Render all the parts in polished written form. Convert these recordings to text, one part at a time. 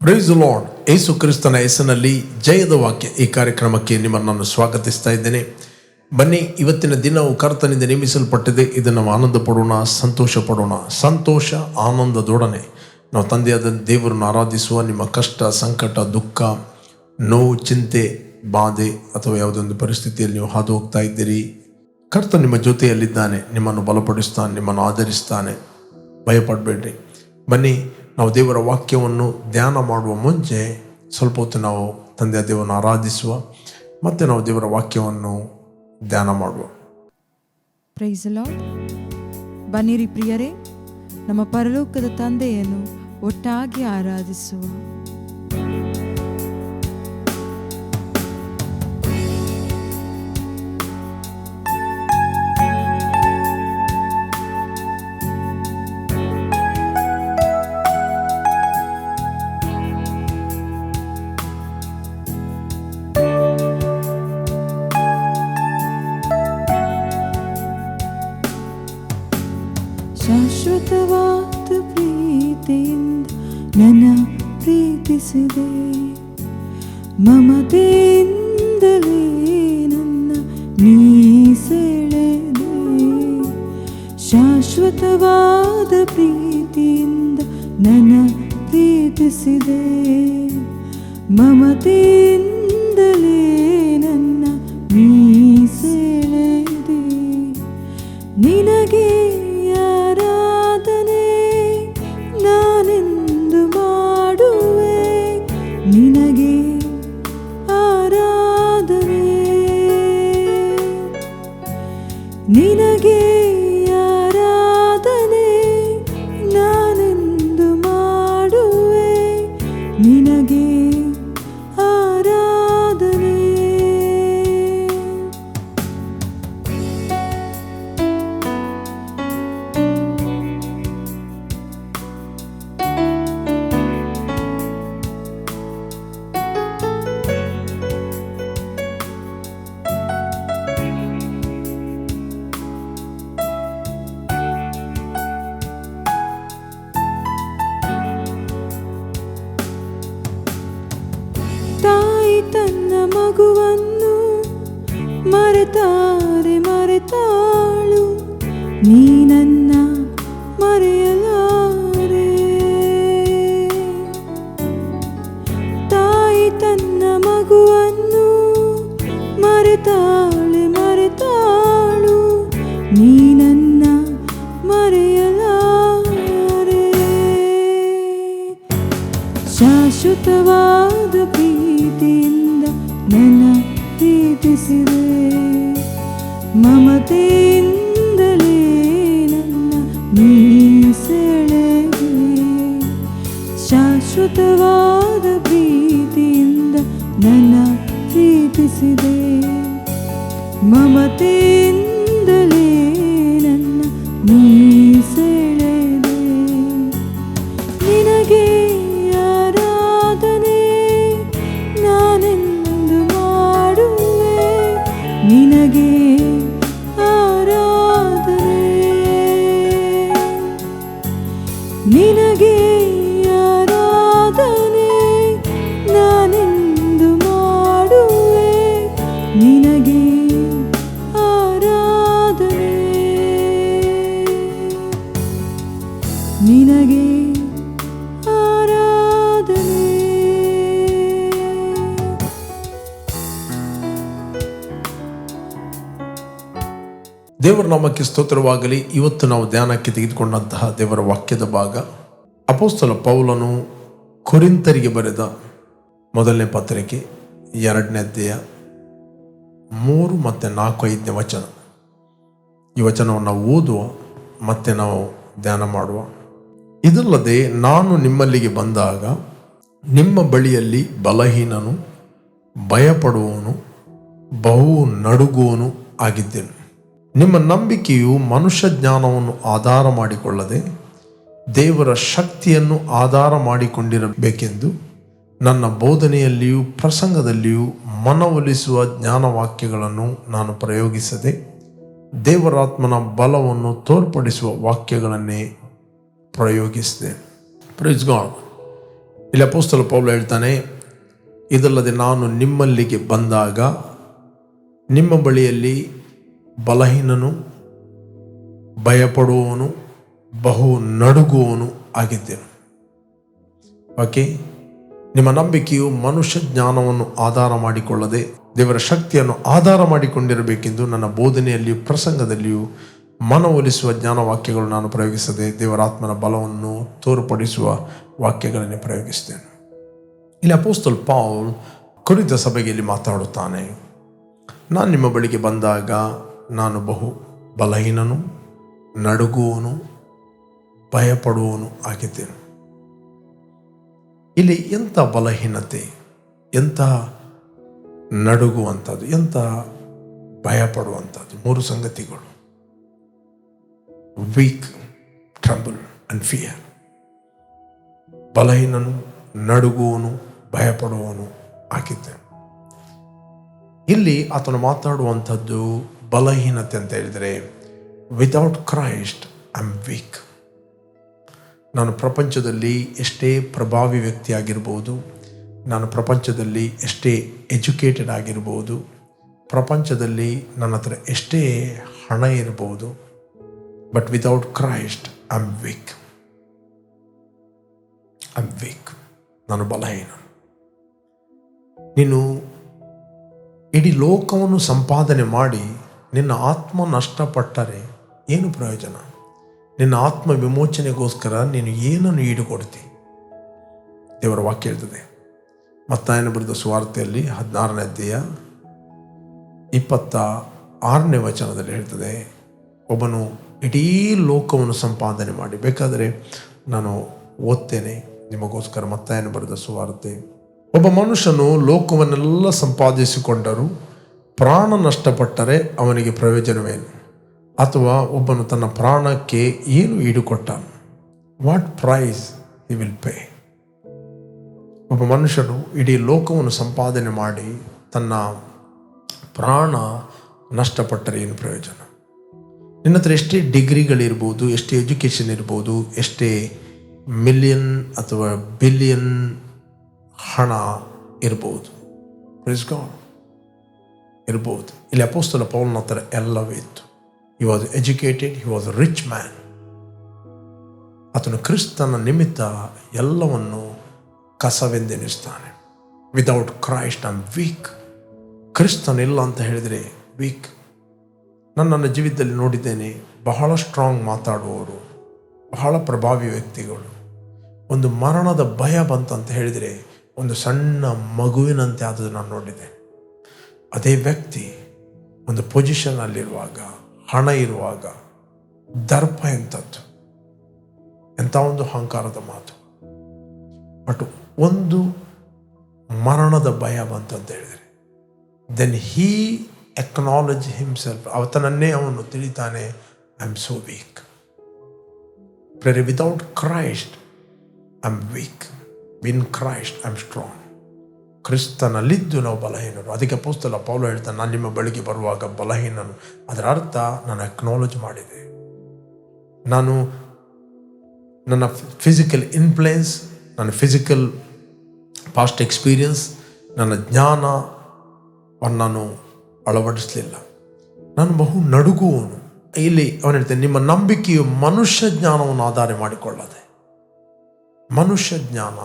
Price the lord. ಯೇಸು ಕ್ರಿಸ್ತನ ಹೆಸರಿನಲ್ಲಿ ಜಯದ ವಾಕ್ಯ ಈ ಕಾರ್ಯಕ್ರಮಕ್ಕೆ ನಿಮ್ಮನ್ನು ಸ್ವಾಗತಿಸ್ತಾ ಇದ್ದೇನೆ. ಬನ್ನಿ, ಇವತ್ತಿನ ದಿನವು ಕರ್ತನಿಂದ ನೇಮಿಸಲ್ಪಟ್ಟಿದೆ. ಇದನ್ನು ನಾವು ಆನಂದ ಪಡೋಣ, ಸಂತೋಷ ಪಡೋಣ. ಸಂತೋಷ ಆನಂದದೊಡನೆ ನಾವು ತಂದೆಯಾದ ದೇವರನ್ನು ಆರಾಧಿಸುವ. ನಿಮ್ಮ ಕಷ್ಟ, ಸಂಕಟ, ದುಃಖ, ನೋವು, ಚಿಂತೆ, ಬಾಧೆ ಅಥವಾ ಯಾವುದೊಂದು ಪರಿಸ್ಥಿತಿಯಲ್ಲಿ ನೀವು ಹಾದು ಹೋಗ್ತಾ ಇದ್ದೀರಿ, ಕರ್ತ ನಿಮ್ಮ ಜೊತೆಯಲ್ಲಿದ್ದಾನೆ, ನಿಮ್ಮನ್ನು ಬಲಪಡಿಸ್ತಾನೆ, ನಿಮ್ಮನ್ನು ಆಧರಿಸ್ತಾನೆ. ಭಯಪಡಬೇಡ್ರಿ. ಬನ್ನಿ, ನಾವು ದೇವರ ವಾಕ್ಯವನ್ನು ಧ್ಯಾನ ಮಾಡುವ ಮುಂಚೆ ಸ್ವಲ್ಪ ಹೊತ್ತು ನಾವು ತಂದೆಯ ದೇವರನ್ನು ಆರಾಧಿಸುವ, ಮತ್ತು ನಾವು ದೇವರ ವಾಕ್ಯವನ್ನು ಧ್ಯಾನ ಮಾಡುವ. Praise the Lord. ಬನ್ನಿರಿ ಪ್ರಿಯರೇ, ನಮ್ಮ ಪರಲೋಕದ ತಂದೆಯನ್ನು ಒಟ್ಟಾಗಿ ಆರಾಧಿಸುವ. ಶಾಶ್ವತವಾದ ಪ್ರೀತಿಯಿಂದ ನನ್ನ ಪ್ರೀತಿಸಿದೆ, ಮಮತೆಯಿಂದಲೇ ನನ್ನ ನೀ ಸೆಳೆದೆ. ಶಾಶ್ವತವಾದ ಪ್ರೀತಿಯಿಂದ ನನ್ನ ಪ್ರೀತಿಸಿದೆ, ಮಮತೆಯಿಂದಲೇ ನನ್ನ ನೀ ಸೆಳೆದೆ. ನಿನಗೆ ನಾನೆಂದು ಮಾಡುವೆ, ನಿನಗೆ ಆರಾಧನೆ. ನಿನಗೆ ಆರಾಧನೆ, ನಾನೆಂದು ಮಾಡುವೆ, ನಿನಗೆ ಆರಾಧನೆ. ತಾಯಿ ತನ್ನ ಮಗುವನ್ನು ಮರೆತಾರೆ, ಮರೆತಾಳು, ನೀ ನನ್ನ ಮರೆಯಲಾರೆ. ತಾಯಿ ತನ್ನ ಮಗುವನ್ನು ಮರೆತಾಳೆ, ಮರೆತಾಳು, ನೀ ನನ್ನ ಮರೆಯಲಾರೆ. ಶಾಶ್ವತವಾದ ಪ್ರೀತಿಯಿಂದ ನನ್ನ ಪ್ರೀತಿಸಿದೆ, ಮಮತೆಯಿಂದಲೇ ನನ್ನ ನೀ ಸೆಳೆದೆ. ಶಾಶ್ವತವಾದ ಪ್ರೀತಿಯಿಂದ ನನ್ನ ಪ್ರೀತಿಸಿದೆ, ಮಮತೆಯಿಂದಲೇ ನನ್ನ ನೀ ಸೆಳೆದೆ. ನಿನಗೆ ಆರಾಧನೆ, ನಾನೆಂದು ಮಾಡುವೆ, ನಿನಗೆ ಆರಾಧನೆ. ನಿನಗೆ ಆರಾಧನೆ, ನಾನೆಂದು ಮಾಡುವೆ, ನಿನಗೆ ಆರಾಧನೆ. ನಿನಗೆ ಆರಾಧನೆ. ದೇವರ ನಾಮಕ್ಕೆ ಸ್ತೋತ್ರವಾಗಲಿ. ಇವತ್ತು ನಾವು ಧ್ಯಾನಕ್ಕೆ ತೆಗೆದುಕೊಂಡಂತಹ ದೇವರ ವಾಕ್ಯದ ಭಾಗ ಅಪೊಸ್ತಲ ಪೌಲನು ಕೊರಿಂಥರಿಗೆ ಬರೆದ ಮೊದಲನೇ ಪತ್ರಿಕೆ 2ನೇ ಅಧ್ಯಾಯ 3 ಮತ್ತು 4-5ನೇ ವಚನ. ಈ ವಚನವನ್ನು ನಾವು ಓದುವ, ಮತ್ತೆ ನಾವು ಧ್ಯಾನ ಮಾಡುವ. ಇದಲ್ಲದೆ ನಾನು ನಿಮ್ಮಲ್ಲಿಗೆ ಬಂದಾಗ ನಿಮ್ಮ ಬಳಿಯಲ್ಲಿ ಬಲಹೀನನು, ಭಯಪಡುವವನು, ಬಹು ನಡುಗುವನು ಆಗಿದ್ದೆನು. ನಿಮ್ಮ ನಂಬಿಕೆಯು ಮನುಷ್ಯ ಜ್ಞಾನವನ್ನು ಆಧಾರ ಮಾಡಿಕೊಳ್ಳದೆ ದೇವರ ಶಕ್ತಿಯನ್ನು ಆಧಾರ ಮಾಡಿಕೊಂಡಿರಬೇಕೆಂದು ನನ್ನ ಬೋಧನೆಯಲ್ಲಿಯೂ ಪ್ರಸಂಗದಲ್ಲಿಯೂ ಮನವೊಲಿಸುವ ಜ್ಞಾನವಾಕ್ಯಗಳನ್ನು ನಾನು ಪ್ರಯೋಗಿಸದೆ ದೇವರಾತ್ಮನ ಬಲವನ್ನು ತೋರ್ಪಡಿಸುವ ವಾಕ್ಯಗಳನ್ನೇ ಪ್ರಯೋಗಿಸಿದೆ. Praise God. ಇಲ್ಲಿ ಅಪೊಸ್ತಲ ಪೌಲ ಹೇಳ್ತಾನೆ, ಇದಲ್ಲದೆ ನಾನು ನಿಮ್ಮಲ್ಲಿಗೆ ಬಂದಾಗ ನಿಮ್ಮ ಬಳಿಯಲ್ಲಿ ಬಲಹೀನನು, ಭಯಪಡುವವನು, ಬಹು ನಡುಗುವವನು ಆಗಿದ್ದೆನು. ಓಕೆ, ನಿಮ್ಮ ನಂಬಿಕೆಯು ಮನುಷ್ಯ ಜ್ಞಾನವನ್ನು ಆಧಾರ ಮಾಡಿಕೊಳ್ಳದೆ ದೇವರ ಶಕ್ತಿಯನ್ನು ಆಧಾರ ಮಾಡಿಕೊಂಡಿರಬೇಕೆಂದು ನನ್ನ ಬೋಧನೆಯಲ್ಲಿಯೂ ಪ್ರಸಂಗದಲ್ಲಿಯೂ ಮನವೊಲಿಸುವ ಜ್ಞಾನವಾಕ್ಯಗಳು ನಾನು ಪ್ರಯೋಗಿಸದೆ ದೇವರಾತ್ಮನ ಬಲವನ್ನು ತೋರ್ಪಡಿಸುವ ವಾಕ್ಯಗಳನ್ನೇ ಪ್ರಯೋಗಿಸಿದ್ದೇನೆ. ಇಲ್ಲಿ ಅಪೊಸ್ತಲ ಪೌಲ್ ಕೊರಿಂಥ ಸಭೆಯಲ್ಲಿ ಮಾತಾಡುತ್ತಾನೆ, ನಾನು ನಿಮ್ಮ ಬಳಿಗೆ ಬಂದಾಗ ನಾನು ಬಹು ಬಲಹೀನನು, ನಡುಗುವನು, ಭಯಪಡುವವನು ಆಗಿದ್ದೇನೆ. ಇಲ್ಲಿ ಎಂಥ ಬಲಹೀನತೆ, ಎಂಥ ನಡುಗುವಂಥದ್ದು, ಎಂಥ ಭಯಪಡುವಂಥದ್ದು, ಮೂರು ಸಂಗತಿಗಳು: ವೀಕ್, ಟ್ರಂಬಲ್ ಅಂಡ್ ಫಿಯರ್. ಬಲಹೀನನು, ನಡುಗುವನು, ಭಯಪಡುವವನು ಆಗಿದ್ದೇನೆ. ಇಲ್ಲಿ ಆತನು ಮಾತಾಡುವಂಥದ್ದು ಬಲಹೀನತೆ ಅಂತ ಹೇಳಿದರೆ, without Christ I am weak. ನಾನು ಪ್ರಪಂಚದಲ್ಲಿ ಎಷ್ಟೇ ಪ್ರಭಾವಿ ವ್ಯಕ್ತಿಯಾಗಿರ್ಬೋದು, ನಾನು ಪ್ರಪಂಚದಲ್ಲಿ ಎಷ್ಟೇ ಎಜುಕೇಟೆಡ್ ಆಗಿರ್ಬೋದು, ಪ್ರಪಂಚದಲ್ಲಿ ನನ್ನ ಹತ್ರ ಎಷ್ಟೇ ಹಣ ಇರ್ಬೋದು, but without Christ I am weak. I am weak. ನಾನು ಬಲಹೀನ. ನೀನು ಇಡೀ ಲೋಕವನ್ನು ಸಂಪಾದನೆ ಮಾಡಿ ನಿನ್ನ ಆತ್ಮ ನಷ್ಟಪಟ್ಟರೆ ಏನು ಪ್ರಯೋಜನ? ನಿನ್ನ ಆತ್ಮ ವಿಮೋಚನೆಗೋಸ್ಕರ ನೀನು ಏನನ್ನು ಈಡುಕೊಡ್ತಿ? ದೇವರ ವಾಕ್ಯ ಹೇಳ್ತದೆ, ಮತ್ತಾಯನ ಬರೆದ ಸುವಾರ್ತೆಯಲ್ಲಿ 16ನೇ ಅಧ್ಯಾಯ 26ನೇ ವಚನದಲ್ಲಿ ಹೇಳ್ತದೆ, ಒಬ್ಬನು ಇಡೀ ಲೋಕವನ್ನು ಸಂಪಾದನೆ ಮಾಡಿ, ಬೇಕಾದರೆ ನಾನು ಓದ್ತೇನೆ ನಿಮಗೋಸ್ಕರ, ಮತ್ತಾಯನ ಬರೆದ ಸುವಾರ್ತೆ. ಒಬ್ಬ ಮನುಷ್ಯನು ಲೋಕವನ್ನೆಲ್ಲ ಸಂಪಾದಿಸಿಕೊಂಡರೂ ಪ್ರಾಣ ನಷ್ಟಪಟ್ಟರೆ ಅವನಿಗೆ ಪ್ರಯೋಜನವೇನು? ಅಥವಾ ಒಬ್ಬನು ತನ್ನ ಪ್ರಾಣಕ್ಕೆ ಏನು ಈಡುಕೊಟ್ಟನು? What price he will pay? ಒಬ್ಬ ಮನುಷ್ಯನು ಇಡೀ ಲೋಕವನ್ನು ಸಂಪಾದನೆ ಮಾಡಿ ತನ್ನ ಪ್ರಾಣ ನಷ್ಟಪಟ್ಟರೆ ಏನು ಪ್ರಯೋಜನ? ನಿನ್ನ ಹತ್ರ ಎಷ್ಟೇ ಡಿಗ್ರಿಗಳಿರ್ಬೋದು, ಎಷ್ಟೇ ಎಜುಕೇಷನ್ ಇರ್ಬೋದು, ಎಷ್ಟೇ ಮಿಲಿಯನ್ ಅಥವಾ ಬಿಲಿಯನ್ ಹಣ ಇರ್ಬೋದು, ಪ್ರೈಸ್ ಗಾಡ್, ಇರ್ಬೋದು. ಇಲ್ಲಿ ಅಪೊಸ್ತಲ ಪೌಲನ ಹತ್ರ ಎಲ್ಲವೂ ಇತ್ತು. He was educated, he was a rich man. ಆತನು ಕ್ರಿಸ್ತನ ನಿಮಿತ್ತ ಎಲ್ಲವನ್ನು ಕಸವೆಂದೆನಿಸ್ತಾನೆ. Without Christ I am weak. ಕ್ರಿಸ್ತನಿಲ್ಲ ಅಂತ ಹೇಳಿದರೆ ವೀಕ್. ನನ್ನ ಜೀವಿತದಲ್ಲಿ ನೋಡಿದ್ದೇನೆ, ಬಹಳ ಸ್ಟ್ರಾಂಗ್ ಮಾತಾಡುವವರು, ಬಹಳ ಪ್ರಭಾವಿ ವ್ಯಕ್ತಿಗಳು. ಒಂದು ಮರಣದ ಭಯ ಬಂತಂತ ಹೇಳಿದರೆ ಒಂದು ಸಣ್ಣ ಮಗುವಿನಂತೆ ಆದದ್ದು ನಾನು ನೋಡಿದೆ. ಅದೇ ವ್ಯಕ್ತಿ ಒಂದು ಪೊಸಿಷನ್ನಲ್ಲಿರುವಾಗ, ಹಣ ಇರುವಾಗ ದರ್ಪ ಎಂಥದ್ದು, ಎಂಥ ಒಂದು ಅಹಂಕಾರದ ಮಾತು. ಬಟ್ ಒಂದು ಮರಣದ ಭಯ ಬಂತಂತ ಹೇಳಿದರೆ ದೆನ್ ಹೀ ಅಕ್ನಾಲೆಜ್ ಹಿಮ್ಸೆಲ್ಫ್. ಆತನನ್ನೇ ಅವನು ತಿಳಿತಾನೆ, I am so weak. Without Christ I am weak. In Christ I am strong. ಕ್ರಿಸ್ತನಲ್ಲಿದ್ದು ನಾವು ಬಲಹೀನರು. ಅದಕ್ಕೆ ಅಪೊಸ್ತಲ ಪೌಲ ಹೇಳ್ತಾನೆ, ನಾನು ನಿಮ್ಮ ಬಳಿಗೆ ಬರುವಾಗ ಬಲಹೀನನು. ಅದರ ಅರ್ಥ ನಾನು ಅಕ್ನಾಲೆಜ್ ಮಾಡಿದೆ. ನಾನು ನನ್ನ ಫಿಸಿಕಲ್ ಇನ್ಫ್ಲುಯೆನ್ಸ್, ನನ್ನ ಫಿಸಿಕಲ್ ಪಾಸ್ಟ್ ಎಕ್ಸ್ಪೀರಿಯನ್ಸ್, ನನ್ನ ಜ್ಞಾನವನ್ನು ನಾನು ಅಳವಡಿಸಲಿಲ್ಲ. ನಾನು ಬಹು ನಡುಗುವನು. ಇಲ್ಲಿ ಅವನು ಹೇಳ್ತೇನೆ, ನಿಮ್ಮ ನಂಬಿಕೆಯು ಮನುಷ್ಯ ಜ್ಞಾನವನ್ನು ಆಧಾರ ಮಾಡಿಕೊಳ್ಳದೆ, ಮನುಷ್ಯ ಜ್ಞಾನ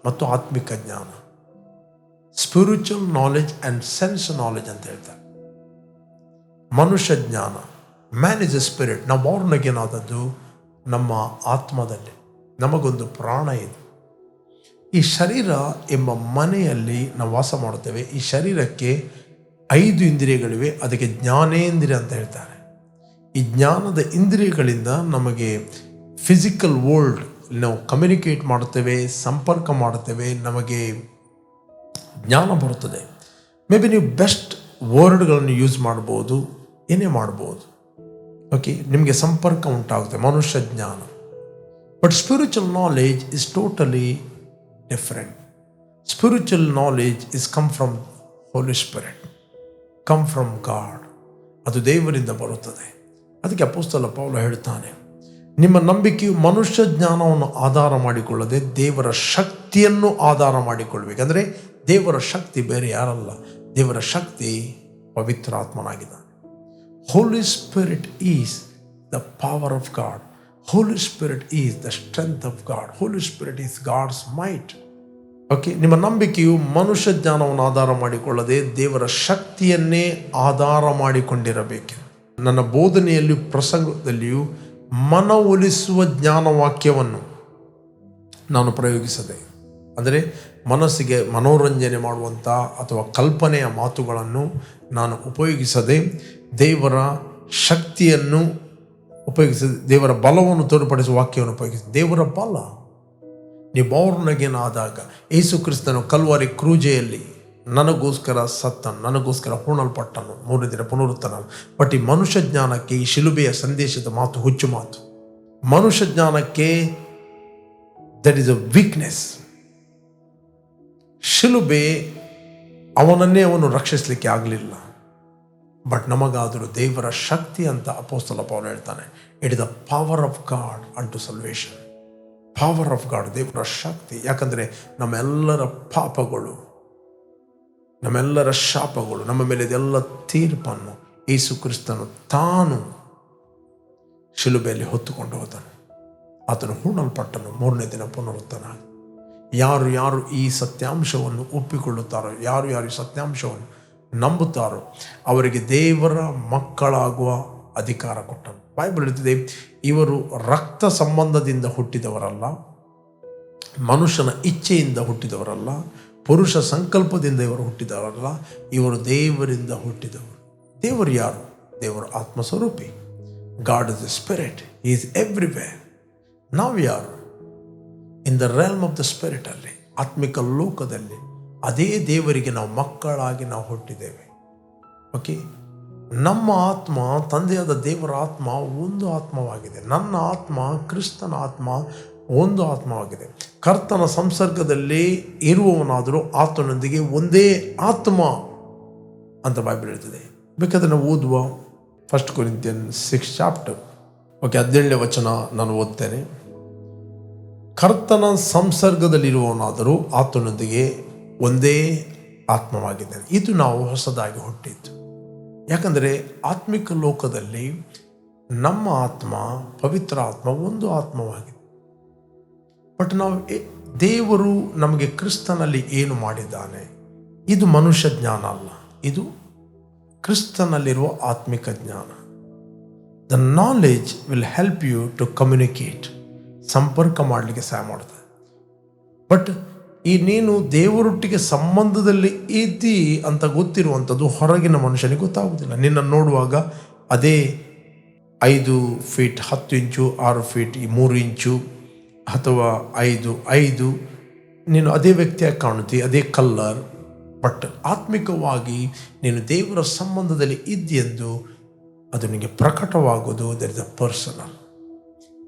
ಮತ್ತು ಆತ್ಮಿಕ ಜ್ಞಾನ, spiritual knowledge and sense knowledge ಅಂತ ಹೇಳ್ತಾರೆ. ಮನುಷ್ಯ ಜ್ಞಾನ, ಮ್ಯಾನ್ ಇಸ್ ಎ ಸ್ಪಿರಿಟ್. ನಾವು ಬಾರ್ನ್ ಅಗೇನ್ ಆದದ್ದು ನಮ್ಮ ಆತ್ಮದಲ್ಲಿ. ನಮಗೊಂದು ಪ್ರಾಣ ಇದೆ. ಈ ಶರೀರ ಎಂಬ ಮನೆಯಲ್ಲಿ ನಾವು ವಾಸ ಮಾಡುತ್ತೇವೆ. ಈ ಶರೀರಕ್ಕೆ 5 ಇಂದ್ರಿಯಗಳಿವೆ. ಅದಕ್ಕೆ ಜ್ಞಾನೇಂದ್ರಿಯ ಅಂತ ಹೇಳ್ತಾರೆ. ಈ ಜ್ಞಾನದ ಇಂದ್ರಿಯಗಳಿಂದ ನಮಗೆ ಫಿಸಿಕಲ್ ವರ್ಲ್ಡ್ ನಾವು ಕಮ್ಯುನಿಕೇಟ್ ಮಾಡುತ್ತೇವೆ, ಸಂಪರ್ಕ ಮಾಡುತ್ತೇವೆ, ನಮಗೆ ಜ್ಞಾನ ಬರುತ್ತದೆ. ಮೇ ಬಿ ನೀವು ಬೆಸ್ಟ್ ವರ್ಡ್ಗಳನ್ನು ಯೂಸ್ ಮಾಡ್ಬೋದು, ಏನೇ ಮಾಡ್ಬೋದು. ಓಕೆ, ನಿಮಗೆ ಸಂಪರ್ಕ ಉಂಟಾಗುತ್ತೆ, ಮನುಷ್ಯ ಜ್ಞಾನ. But spiritual knowledge is totally different. Spiritual knowledge is come from Holy Spirit, come from God. ಅದು ದೇವರಿಂದ ಬರುತ್ತದೆ. ಅದಕ್ಕೆ ಅಪೊಸ್ತಲ ಪೌಲ ಹೇಳ್ತಾನೆ, ನಿಮ್ಮ ನಂಬಿಕೆಯು ಮನುಷ್ಯ ಜ್ಞಾನವನ್ನು ಆಧಾರ ಮಾಡಿಕೊಳ್ಳದೆ ದೇವರ ಶಕ್ತಿಯನ್ನು ಆಧಾರ ಮಾಡಿಕೊಳ್ಳಬೇಕಂದ್ರೆ ದೇವರ ಶಕ್ತಿ ಬೇರೆ ಯಾರಲ್ಲ, ದೇವರ ಶಕ್ತಿ ಪವಿತ್ರಾತ್ಮನಾಗಿದ್ದಾನೆ. Holy Spirit is the power of God. Holy Spirit is the strength of God. Holy Spirit is God's might. Okay, ನಿಮ್ಮ ನಂಬಿಕೆಯು ಮನುಷ್ಯ ಜ್ಞಾನವನ್ನು ಆಧಾರ ಮಾಡಿಕೊಳ್ಳದೆ ದೇವರ ಶಕ್ತಿಯನ್ನೇ ಆಧಾರ ಮಾಡಿಕೊಂಡಿರಬೇಕು. ನನ್ನ ಬೋಧನೆಯಲ್ಲಿಯೂ ಪ್ರಸಂಗದಲ್ಲಿಯೂ ಮನವೊಲಿಸುವ ಜ್ಞಾನವಾಕ್ಯವನ್ನು ನಾನು ಪ್ರಯೋಗಿಸದೆ, ಅಂದರೆ ಮನಸ್ಸಿಗೆ ಮನೋರಂಜನೆ ಮಾಡುವಂಥ ಅಥವಾ ಕಲ್ಪನೆಯ ಮಾತುಗಳನ್ನು ನಾನು ಉಪಯೋಗಿಸದೆ ದೇವರ ಶಕ್ತಿಯನ್ನು ಉಪಯೋಗಿಸದೆ ದೇವರ ಬಲವನ್ನು ತೋರ್ಪಡಿಸುವ ವಾಕ್ಯವನ್ನು ಉಪಯೋಗಿಸಿದೆ. ದೇವರ ಬಲ, ನೀವು born again ಆದಾಗ ಯೇಸು ಕ್ರಿಸ್ತನು ಕಲ್ವಾರಿ ಕ್ರೂಜೆಯಲ್ಲಿ ನನಗೋಸ್ಕರ ಸತ್ತನು, ನನಗೋಸ್ಕರ ಹೂಣಲ್ಪಟ್ಟನು, 3ನೇ ದಿನ ಪುನರುತ್ಥಾನ. ಬಟ್ ಈ ಮನುಷ್ಯ ಜ್ಞಾನಕ್ಕೆ ಈ ಶಿಲುಬೆಯ ಸಂದೇಶದ ಮಾತು ಹುಚ್ಚು ಮಾತು. ಮನುಷ್ಯ ಜ್ಞಾನಕ್ಕೆ ದಟ್ ಈಸ್ ಅ ವೀಕ್ನೆಸ್. ಶಿಲುಬೆ ಅವನನ್ನೇ ಅವನು ರಕ್ಷಿಸಲಿಕ್ಕೆ ಆಗಲಿಲ್ಲ, ಬಟ್ ನಮಗಾದರೂ ದೇವರ ಶಕ್ತಿ ಅಂತ ಅಪೊಸ್ತಲ ಪೌಲ ಹೇಳ್ತಾನೆ. It is the power of God unto salvation. Power of god, ದೇವರ ಶಕ್ತಿ. ಯಾಕಂದರೆ ನಮ್ಮೆಲ್ಲರ ಪಾಪಗಳು, ನಮ್ಮೆಲ್ಲರ ಶಾಪಗಳು, ನಮ್ಮ ಮೇಲೆ ಇದೆಲ್ಲ ತೀರ್ಪನ್ನು ಯೇಸು ಕ್ರಿಸ್ತನು ತಾನು ಶಿಲುಬೆಯಲ್ಲಿ ಹೊತ್ತುಕೊಂಡು ಹೋದನು. ಆತನು ಹೂಣಲ್ಪಟ್ಟನು, 3ನೇ ದಿನ ಪುನರುತ್ಥಾನ. ಯಾರು ಯಾರು ಈ ಸತ್ಯಾಂಶವನ್ನು ಒಪ್ಪಿಕೊಳ್ಳುತ್ತಾರೋ, ಯಾರು ಯಾರು ಈ ಸತ್ಯಾಂಶವನ್ನು ನಂಬುತ್ತಾರೋ ಅವರಿಗೆ ದೇವರ ಮಕ್ಕಳಾಗುವ ಅಧಿಕಾರ ಕೊಟ್ಟನು. ಬೈಬಲ್ ಹೇಳ್ತಿದೆ, ಇವರು ರಕ್ತ ಸಂಬಂಧದಿಂದ ಹುಟ್ಟಿದವರಲ್ಲ, ಮನುಷ್ಯನ ಇಚ್ಛೆಯಿಂದ ಹುಟ್ಟಿದವರಲ್ಲ, ಪುರುಷ ಸಂಕಲ್ಪದಿಂದ ಇವರು ಹುಟ್ಟಿದವರಲ್ಲ, ಇವರು ದೇವರಿಂದ ಹುಟ್ಟಿದವರು. ದೇವರು ಯಾರು? ದೇವರು ಆತ್ಮಸ್ವರೂಪಿ. God is the spirit, he is everywhere. ನಾವು ಯಾರು? In the realm of the spirit ಅಲ್ಲಿ, ಆತ್ಮಿಕ ಲೋಕದಲ್ಲಿ ಅದೇ ದೇವರಿಗೆ ನಾವು ಮಕ್ಕಳಾಗಿ ನಾವು ಹುಟ್ಟಿದ್ದೇವೆ. ಓಕೆ, ನಮ್ಮ ಆತ್ಮ, ತಂದೆಯಾದ ದೇವರ ಆತ್ಮ ಒಂದು ಆತ್ಮವಾಗಿದೆ. ನನ್ನ ಆತ್ಮ, ಕ್ರಿಸ್ತನ ಆತ್ಮ ಒಂದು ಆತ್ಮವಾಗಿದೆ. ಕರ್ತನ ಸಂಸರ್ಗದಲ್ಲಿ ಇರುವವನಾದರೂ ಆತನೊಂದಿಗೆ ಒಂದೇ ಆತ್ಮ ಅಂತ ಬೈಬಲ್ ಹೇಳ್ತದೆ. ಬೇಕಾದ್ರೆ ನಾವು ಓದುವ 1 Corinthians 6 ಚಾಪ್ಟರ್, ಓಕೆ, 17ನೇ ವಚನ ನಾನು ಓದ್ತೇನೆ. ಕರ್ತನ ಸಂಸರ್ಗದಲ್ಲಿರುವವನಾದರೂ ಆತನೊಂದಿಗೆ ಒಂದೇ ಆತ್ಮವಾಗಿದ್ದಾನೆ. ಇದು ನಾವು ಹೊಸದಾಗಿ ಹುಟ್ಟಿದ್ದು. ಯಾಕಂದರೆ ಆತ್ಮಿಕ ಲೋಕದಲ್ಲಿ ನಮ್ಮ ಆತ್ಮ, ಪವಿತ್ರ ಆತ್ಮ ಒಂದು ಆತ್ಮವಾಗಿದೆ. ಬಟ್ ನಾವು ದೇವರು ನಮಗೆ ಕ್ರಿಸ್ತನಲ್ಲಿ ಏನು ಮಾಡಿದ್ದಾನೆ, ಇದು ಮನುಷ್ಯ ಜ್ಞಾನ ಅಲ್ಲ, ಇದು ಕ್ರಿಸ್ತನಲ್ಲಿರುವ ಆತ್ಮಿಕ ಜ್ಞಾನ. The knowledge will help you to communicate, ಸಂಪರ್ಕ ಮಾಡಲಿಕ್ಕೆ ಸಹಾಯ ಮಾಡ್ತದೆ. ಬಟ್ ಈ ನೀನು ದೇವರೊಟ್ಟಿಗೆ ಸಂಬಂಧದಲ್ಲಿ ಇದ್ದೀ ಅಂತ ಗೊತ್ತಿರುವಂಥದ್ದು ಹೊರಗಿನ ಮನುಷ್ಯನಿಗೆ ಗೊತ್ತಾಗುವುದಿಲ್ಲ. ನಿನ್ನನ್ನು ನೋಡುವಾಗ ಅದೇ 5 ಫೀಟ್ 10 ಇಂಚು, 6 ಫೀಟ್ 3 ಇಂಚು ಅಥವಾ 5 ನೀನು ಅದೇ ವ್ಯಕ್ತಿಯಾಗಿ ಕಾಣುತ್ತಿ, ಅದೇ ಕಲ್ಲರ್. ಬಟ್ ಆತ್ಮಿಕವಾಗಿ ನೀನು ದೇವರ ಸಂಬಂಧದಲ್ಲಿ ಇದ್ದೆಂದು ಅದು ನಿನಗೆ ಪ್ರಕಟವಾಗೋದು ದಟ್ ಇಸ್ ಅ ಪರ್ಸನಲ್.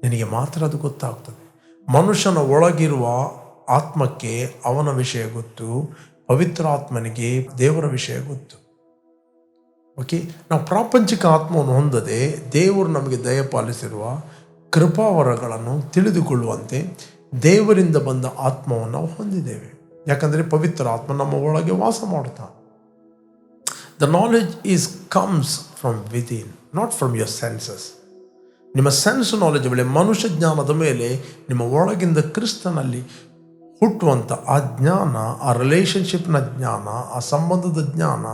ನಿನಗೆ ಮಾತ್ರ ಅದು ಗೊತ್ತಾಗ್ತದೆ. ಮನುಷ್ಯನ ಒಳಗಿರುವ ಆತ್ಮಕ್ಕೆ ಅವನ ವಿಷಯ ಗೊತ್ತು, ಪವಿತ್ರ ಆತ್ಮನಿಗೆ ದೇವರ ವಿಷಯ ಗೊತ್ತು. ಓಕೆ, ನಾವು ಪ್ರಾಪಂಚಿಕ ಆತ್ಮವನ್ನು ಹೊಂದದೆ ದೇವರು ನಮಗೆ ದಯಪಾಲಿಸಿರುವ ಕೃಪಾವರಗಳನ್ನು ತಿಳಿದುಕೊಳ್ಳುವಂತೆ ದೇವರಿಂದ ಬಂದ ಆತ್ಮವನ್ನು ನಾವು ಹೊಂದಿದ್ದೇವೆ. ಯಾಕಂದರೆ ಪವಿತ್ರ ಆತ್ಮ ನಮ್ಮ ಒಳಗೆ ವಾಸ ಮಾಡುತ್ತಾನೆ. The knowledge is comes from within, not from your senses. ನಿಮ್ಮ ಸೆನ್ಸ್ ನಾಲೆಜ್ ಮೇಲೆ, ಮನುಷ್ಯ ಜ್ಞಾನದ ಮೇಲೆ, ನಿಮ್ಮ ಒಳಗಿಂದ ಕ್ರಿಸ್ತನಲ್ಲಿ ಹುಟ್ಟುವಂಥ ಆ ಜ್ಞಾನ, ಆ ರಿಲೇಷನ್ಶಿಪ್ನ ಜ್ಞಾನ, ಆ ಸಂಬಂಧದ ಜ್ಞಾನ,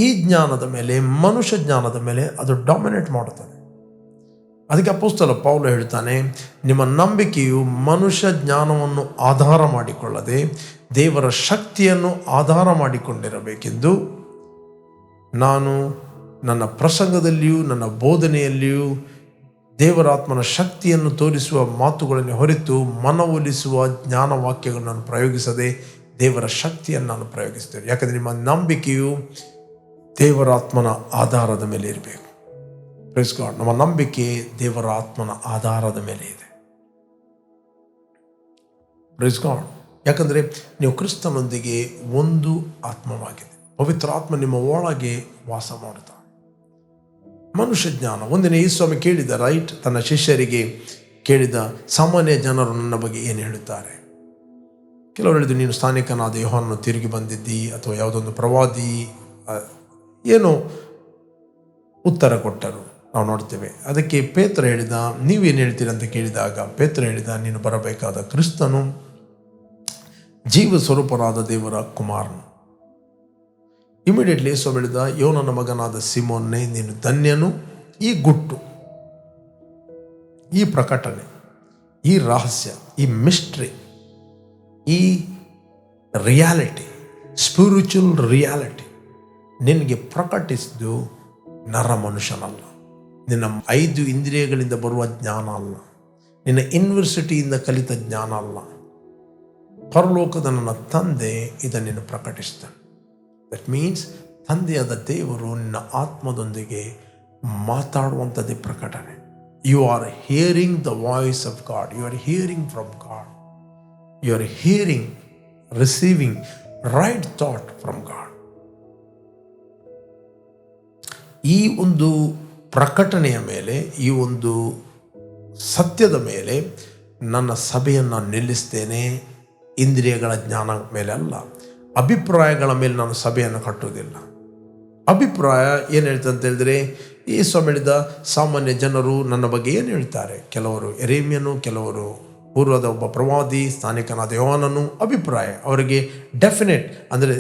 ಈ ಜ್ಞಾನದ ಮೇಲೆ, ಮನುಷ್ಯ ಜ್ಞಾನದ ಮೇಲೆ ಅದು ಡಾಮಿನೇಟ್ ಮಾಡುತ್ತದೆ. ಅದಕ್ಕೆ ಅಪೊಸ್ತಲ ಪೌಲ ಹೇಳ್ತಾನೆ, ನಿಮ್ಮ ನಂಬಿಕೆಯು ಮನುಷ್ಯ ಜ್ಞಾನವನ್ನು ಆಧಾರ ಮಾಡಿಕೊಳ್ಳದೆ ದೇವರ ಶಕ್ತಿಯನ್ನು ಆಧಾರ ಮಾಡಿಕೊಂಡಿರಬೇಕೆಂದು ನಾನು ನನ್ನ ಪ್ರಸಂಗದಲ್ಲಿಯೂ ನನ್ನ ಬೋಧನೆಯಲ್ಲಿಯೂ ದೇವರಾತ್ಮನ ಶಕ್ತಿಯನ್ನು ತೋರಿಸುವ ಮಾತುಗಳನ್ನು ಹೊರತು ಮನವೊಲಿಸುವ ಜ್ಞಾನವಾಕ್ಯಗಳನ್ನು ಪ್ರಯೋಗಿಸದೆ ದೇವರ ಶಕ್ತಿಯನ್ನು ನಾನು ಪ್ರಯೋಗಿಸ್ತೇನೆ. ಯಾಕಂದರೆ ನಿಮ್ಮ ನಂಬಿಕೆಯು ದೇವರಾತ್ಮನ ಆಧಾರದ ಮೇಲೆ ಇರಬೇಕು. Praise God. ನಮ್ಮ ನಂಬಿಕೆ ದೇವರ ಆತ್ಮನ ಆಧಾರದ ಮೇಲೆ ಇದೆ. Praise God. ಯಾಕಂದರೆ ನೀವು ಕ್ರಿಸ್ತನೊಂದಿಗೆ ಒಂದು ಆತ್ಮವಾಗಿದೆ. ಪವಿತ್ರ ಆತ್ಮ ನಿಮ್ಮ ಒಳಗೆ ವಾಸ ಮಾಡುತ್ತಾನೆ. ಮನುಷ್ಯ ಜ್ಞಾನ. ಒಂದಿನ ಈ ಸ್ವಾಮಿ ಕೇಳಿದ, ರೈಟ್, ತನ್ನ ಶಿಷ್ಯರಿಗೆ ಕೇಳಿದ, ಸಾಮಾನ್ಯ ಜನರು ನನ್ನ ಬಗ್ಗೆ ಏನು ಹೇಳುತ್ತಾರೆ? ಕೆಲವರು ಹೇಳಿದ್ರು, ನೀನು ಸ್ಥಾನಿಕನಾದ ಯೋಹಾನನು ತಿರುಗಿ ಬಂದಿದ್ದಿ, ಅಥವಾ ಯಾವುದೊಂದು ಪ್ರವಾದಿ, ಏನೋ ಉತ್ತರ ಕೊಟ್ಟರು ನಾವು ನೋಡ್ತೇವೆ. ಅದಕ್ಕೆ ಪೇತ್ರ ಹೇಳಿದ, ನೀವೇನು ಹೇಳ್ತೀರಿ ಅಂತ ಕೇಳಿದಾಗ ಪೇತ್ರ ಹೇಳಿದ, ನೀನು ಬರಬೇಕಾದ ಕ್ರಿಸ್ತನು ಜೀವ ಸ್ವರೂಪರಾದ ದೇವರ ಕುಮಾರನು. ಇಮಿಡಿಯೇಟ್ಲಿ ಯೇಸು ಹೇಳಿದ, ಯೋನನ ಮಗನಾದ ಸಿಮೋನ್ನೇ, ನೀನು ಧನ್ಯನು. ಈ ಗುಟ್ಟು, ಈ ಪ್ರಕಟಣೆ, ಈ ರಹಸ್ಯ, ಈ ಮಿಸ್ಟ್ರಿ, ಈ ರಿಯಾಲಿಟಿ, ಸ್ಪಿರಿಚುವಲ್ ರಿಯಾಲಿಟಿ ನಿನಗೆ ಪ್ರಕಟಿಸಿದ್ದು ನರ ಮನುಷ್ಯನಲ್ಲ, ನಿನ್ನ 5 ಇಂದ್ರಿಯಗಳಿಂದ ಬರುವ ಜ್ಞಾನ ಅಲ್ಲ, ನಿನ್ನ ಯೂನಿವರ್ಸಿಟಿಯಿಂದ ಕಲಿತ ಜ್ಞಾನ ಅಲ್ಲ. ಪರಲೋಕದ ನನ್ನ ತಂದೆ ಇದನ್ನು ಪ್ರಕಟಿಸ್ತಾನೆ. ದಟ್ ಮೀನ್ಸ್ ತಂದೆಯಾದ ದೇವರು ನಿನ್ನ ಆತ್ಮದೊಂದಿಗೆ ಮಾತಾಡುವಂಥದ್ದೇ ಪ್ರಕಟಣೆ. You are hearing the voice of God, you are hearing from God, you are hearing, receiving right thought from God. ಈ ಒಂದು ಪ್ರಕಟಣೆಯ ಮೇಲೆ, ಈ ಒಂದು ಸತ್ಯದ ಮೇಲೆ ನನ್ನ ಸಭೆಯನ್ನು ನಿಲ್ಲಿಸ್ತೇನೆ. ಇಂದ್ರಿಯಗಳ ಜ್ಞಾನ ಮೇಲೆ ಅಲ್ಲ, ಅಭಿಪ್ರಾಯಗಳ ಮೇಲೆ ನಾನು ಸಭೆಯನ್ನು ಕಟ್ಟುವುದಿಲ್ಲ. ಅಭಿಪ್ರಾಯ ಏನು ಹೇಳ್ತದೆ ಅಂತ ಹೇಳಿದ್ರೆ, ಈ ಸ್ವಾಮಿ ಹೇಳಿದ, ಸಾಮಾನ್ಯ ಜನರು ನನ್ನ ಬಗ್ಗೆ ಏನು ಹೇಳ್ತಾರೆ? ಕೆಲವರು ಎರೇಮ್ಯನು, ಕೆಲವರು ಪೂರ್ವದ ಒಬ್ಬ ಪ್ರವಾದಿ, ಸ್ಥಾನಿಕನಾದ ಯೋಹಾನನು. ಅಭಿಪ್ರಾಯ ಅವರಿಗೆ ಡೆಫಿನೆಟ್ ಅಂದರೆ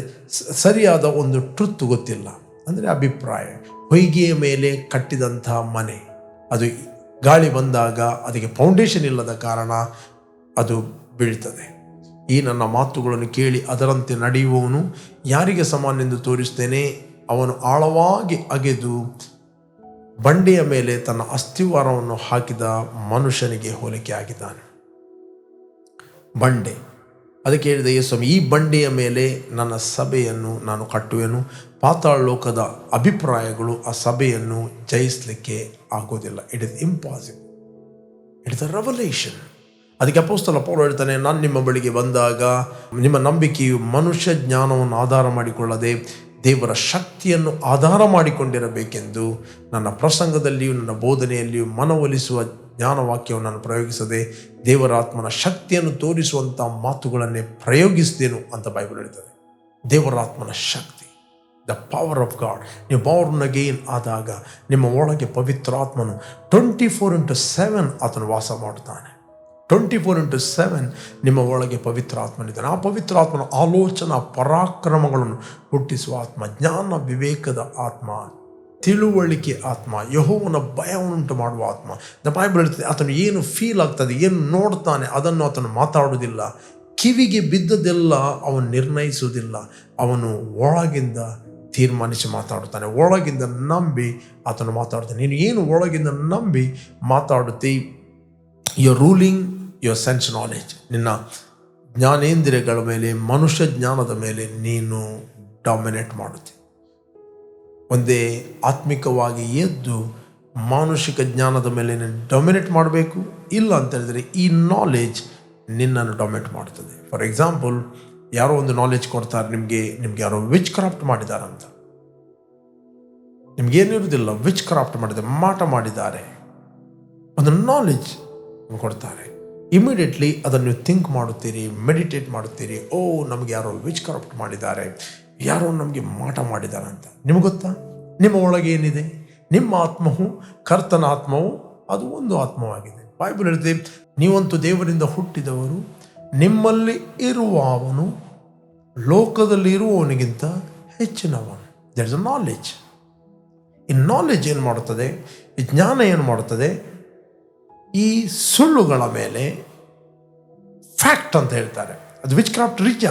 ಸರಿಯಾದ ಒಂದು ಟ್ರುತ್ ಗೊತ್ತಿಲ್ಲ, ಅಂದರೆ ಅಭಿಪ್ರಾಯ. ಹೊಯ್ಗೆಯ ಮೇಲೆ ಕಟ್ಟಿದಂಥ ಮನೆ, ಅದು ಗಾಳಿ ಬಂದಾಗ ಅದಕ್ಕೆ ಫೌಂಡೇಶನ್ ಇಲ್ಲದ ಕಾರಣ ಅದು ಬೀಳ್ತದೆ. ಈ ನನ್ನ ಮಾತುಗಳನ್ನು ಕೇಳಿ ಅದರಂತೆ ನಡೆಯುವವನು ಯಾರಿಗೆ ಸಮಾನೆಂದು ತೋರಿಸ್ತೇನೆ? ಅವನು ಆಳವಾಗಿ ಅಗೆದು ಬಂಡೆಯ ಮೇಲೆ ತನ್ನ ಅಸ್ಥಿವಾರವನ್ನು ಹಾಕಿದ ಮನುಷ್ಯನಿಗೆ ಹೋಲಿಕೆ ಆಗಿದ್ದಾನೆ. ಬಂಡೆ, ಅದಕ್ಕೆ ಹೇಳಿದ ಯೇಸು, ಈ ಬಂಡೆಯ ಮೇಲೆ ನನ್ನ ಸಭೆಯನ್ನು ನಾನು ಕಟ್ಟುವೆನು. ಪಾತಾಳ ಲೋಕದ ಅಭಿಪ್ರಾಯಗಳು ಆ ಸಭೆಯನ್ನು ಜಯಿಸಲಿಕ್ಕೆ ಆಗೋದಿಲ್ಲ. It is impossible. It is a revelation. ಅದಕ್ಕೆ ಅಪೊಸ್ತಲ ಪೌಲ ಹೇಳ್ತಾನೆ, ನಾನು ನಿಮ್ಮ ಬಳಿಗೆ ಬಂದಾಗ ನಿಮ್ಮ ನಂಬಿಕೆಯು ಮನುಷ್ಯ ಜ್ಞಾನವನ್ನು ಆಧಾರ ಮಾಡಿಕೊಳ್ಳದೆ ದೇವರ ಶಕ್ತಿಯನ್ನು ಆಧಾರ ಮಾಡಿಕೊಂಡಿರಬೇಕೆಂದು ನನ್ನ ಪ್ರಸಂಗದಲ್ಲಿಯೂ ನನ್ನ ಬೋಧನೆಯಲ್ಲಿಯೂ ಮನವೊಲಿಸುವ ಜ್ಞಾನವಾಕ್ಯವನ್ನು ನಾನು ಪ್ರಯೋಗಿಸದೆ ದೇವರ ಆತ್ಮನ ಶಕ್ತಿಯನ್ನು ತೋರಿಸುವಂಥ ಮಾತುಗಳನ್ನೇ ಪ್ರಯೋಗಿಸಿದೆನು ಅಂತ ಬೈಬಲ್ ಹೇಳ್ತದೆ. ದೇವರ ಆತ್ಮನ ಶಕ್ತಿ, ದ ಪವರ್ ಆಫ್ ಗಾಡ್. ನೀವು ಬಾರ್ನ್ ಅಗೇನ್ ಆದಾಗ ನಿಮ್ಮ ಒಳಗೆ ಪವಿತ್ರಾತ್ಮನು 24/7 ಆತನು ವಾಸ ಮಾಡುತ್ತಾನೆ. 24/7 ನಿಮ್ಮ ಒಳಗೆ ಪವಿತ್ರ ಆತ್ಮನಿದ್ದಾನೆ. ಆ ಪವಿತ್ರ ಆತ್ಮನ ಆಲೋಚನಾ ಪರಾಕ್ರಮಗಳನ್ನು ಹುಟ್ಟಿಸುವ ಆತ್ಮ, ಜ್ಞಾನ ವಿವೇಕದ ಆತ್ಮ, ತಿಳುವಳಿಕೆ ಆತ್ಮ, ಯೆಹೋವನ ಭಯವನ್ನುಂಟು ಮಾಡುವ ಆತ್ಮ. ದ ಬೈಬಲ್ ಹೇಳ್ತದೆ, ಆತನು ಏನು ಫೀಲ್ ಆಗ್ತದೆ, ಏನು ನೋಡ್ತಾನೆ ಅದನ್ನು ಆತನು ಮಾತಾಡುವುದಿಲ್ಲ. ಕಿವಿಗೆ ಬಿದ್ದದೆಲ್ಲ ಅವನು ನಿರ್ಣಯಿಸುವುದಿಲ್ಲ. ಅವನು ಒಳಗಿಂದ ತೀರ್ಮಾನಿಸಿ ಮಾತಾಡುತ್ತಾನೆ, ಒಳಗಿಂದ ನಂಬಿ ಆತನು ಮಾತಾಡ್ತಾನೆ. ನೀನು ಏನು ಒಳಗಿಂದ ನಂಬಿ ಮಾತಾಡುತ್ತಿ, your ruling your sense knowledge. ನಿನ್ನ ಜ್ಞಾನೇಂದ್ರಿಯಗಳ ಮೇಲೆ, ಮನುಷ್ಯ ಜ್ಞಾನದ ಮೇಲೆ ನೀನು ಡಾಮಿನೇಟ್ ಮಾಡುತ್ತಿ. ಒಂದೇ ಆತ್ಮಿಕವಾಗಿ ಎದ್ದು ಮಾನುಷಿಕ ಜ್ಞಾನದ ಮೇಲೆ ನೀನು ಡಾಮಿನೇಟ್ ಮಾಡಬೇಕು. ಇಲ್ಲ ಅಂತ ಹೇಳಿದರೆ ಈ ನಾಲೆಜ್ ನಿನ್ನನ್ನು ಡಾಮಿನೇಟ್ ಮಾಡ್ತದೆ. ಫಾರ್ ಎಕ್ಸಾಂಪಲ್, ಯಾರೋ ಒಂದು ನಾಲೆಜ್ ಕೊಡ್ತಾರೆ ನಿಮಗೆ ಯಾರೋ ವಿಚ್ ಕ್ರಾಫ್ಟ್ ಮಾಡಿದಾರಂತ. ನಿಮಗೇನಿರುವುದಿಲ್ಲ, ವಿಚ್ ಕ್ರಾಫ್ಟ್ ಮಾಡಿದ್ದಾರೆ, ಮಾಟ ಮಾಡಿದ್ದಾರೆ, ಒಂದು ನಾಲೆಜ್ ಕೊಡ್ತಾರೆ. ಇಮಿಡಿಯೇಟ್ಲಿ ಅದನ್ನು ಥಿಂಕ್ ಮಾಡುತ್ತೀರಿ, ಮೆಡಿಟೇಟ್ ಮಾಡುತ್ತೀರಿ. ಓ, ನಮಗೆ ಯಾರೋ ವಿಚ್ ಕ್ರಾಫ್ಟ್ ಮಾಡಿದ್ದಾರೆ, ಯಾರೋ ನಮಗೆ ಮಾಟ ಮಾಡಿದ್ದಾರೆ ಅಂತ. ನಿಮಗೆ ಗೊತ್ತಾ, ನಿಮ್ಮ ಒಳಗೆ ಏನಿದೆ? ನಿಮ್ಮ ಆತ್ಮವು, ಕರ್ತನ ಆತ್ಮವು ಅದು ಒಂದು ಆತ್ಮವಾಗಿದೆ. ಬೈಬಲ್ ಹೇಳ್ತದೆ, ನೀವಂತೂ ದೇವರಿಂದ ಹುಟ್ಟಿದವರು, ನಿಮ್ಮಲ್ಲಿ ಇರುವವನು ಲೋಕದಲ್ಲಿ ಇರುವವನಿಗಿಂತ ಹೆಚ್ಚಿನವನು. That is a knowledge. ಈ ನಾಲೆಜ್ ಏನು ಮಾಡುತ್ತದೆ? ಈ ಜ್ಞಾನ ಏನು ಮಾಡುತ್ತದೆ? ಈ ಸುಳ್ಳುಗಳ ಮೇಲೆ, ಫ್ಯಾಕ್ಟ್ ಅಂತ ಹೇಳ್ತಾರೆ, ಅದು ವಿಚ್ ಕ್ರಾಫ್ಟ್ ರಿಚ